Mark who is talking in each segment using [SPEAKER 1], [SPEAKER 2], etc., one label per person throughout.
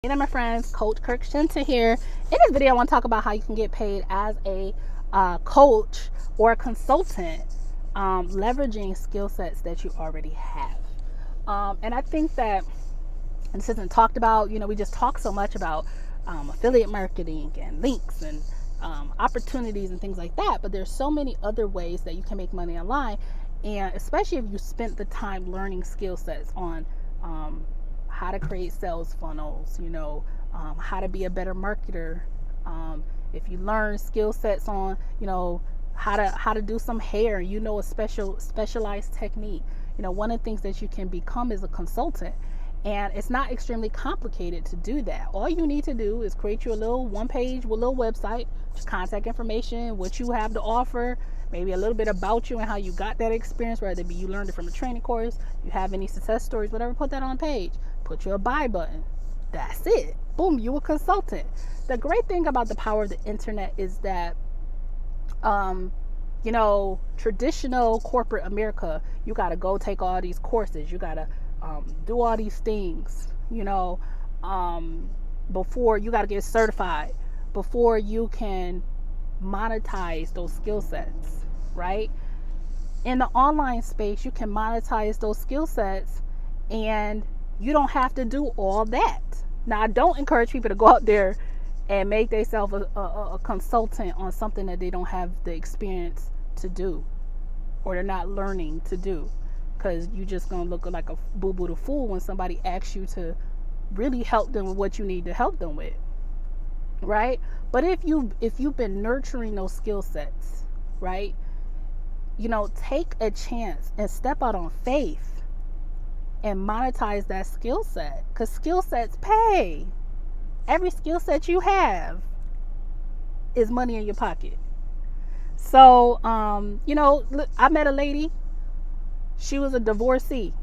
[SPEAKER 1] Hey there, my friends, Coach KIRKSHINTA here. In this video, I want to talk about how you can get paid as a coach or a consultant, leveraging skill sets that you already have. And I think that this isn't talked about. We just talk so much about affiliate marketing and links and opportunities and things like that. But there's so many other ways that you can make money online, and especially if you spent the time learning skill sets on how to create sales funnels, how to be a better marketer. If you learn skill sets on, how to do some hair, a specialized technique. One of the things that you can become is a consultant, and it's not extremely complicated to do that. All you need to do is create your little one-page little website, just contact information, what you have to offer, maybe a little bit about you and how you got that experience, whether it be you learned it from a training course, you have any success stories, whatever, put that on page. Put your buy button. That's it. Boom, you a consultant. The great thing about the power of the internet is that, traditional corporate America, you got to go take all these courses. You got to do all these things, before you got to get certified, before you can monetize those skill sets, right? In the online space, you can monetize those skill sets, and you don't have to do all that. Now, I don't encourage people to go out there and make themselves a consultant on something that they don't have the experience to do, or they're not learning to do, because you're just going to look like a boo-boo the fool when somebody asks you to really help them with what you need to help them with, right? But if you've been nurturing those skill sets, right, take a chance and step out on faith and monetize that skill set, because skill sets pay. Every skill set you have is money in your pocket. So, I met a lady. She was a divorcee.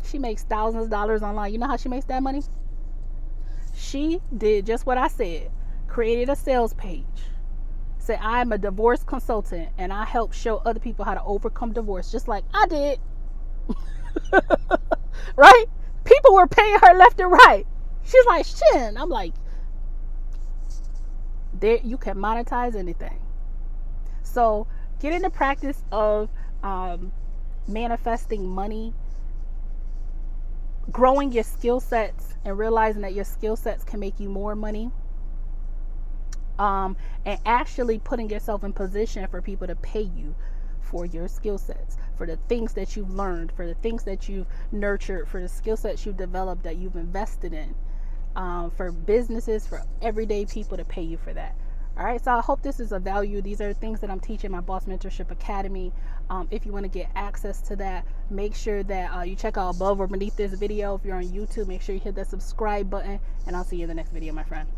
[SPEAKER 1] She makes thousands of dollars online. You know how she makes that money? She did just what I said. Created a sales page. Said, I'm a divorce consultant, and I help show other people how to overcome divorce, just like I did. Right? People were paying her left and right. She's like, shit. I'm like, there, you can monetize anything. So get in the practice of manifesting money, growing your skill sets, and realizing that your skill sets can make you more money, and actually putting yourself in position for people to pay you for your skill sets, for the things that you've learned, for the things that you've nurtured, for the skill sets you've developed that you've invested in, for businesses, for everyday people to pay you for that. All right, so I hope this is of value. These are things that I'm teaching my Boss Mentorship Academy. If you want to get access to that, make sure that you check out above or beneath this video. If you're on YouTube, make sure you hit that subscribe button, and I'll see you in the next video, my friend.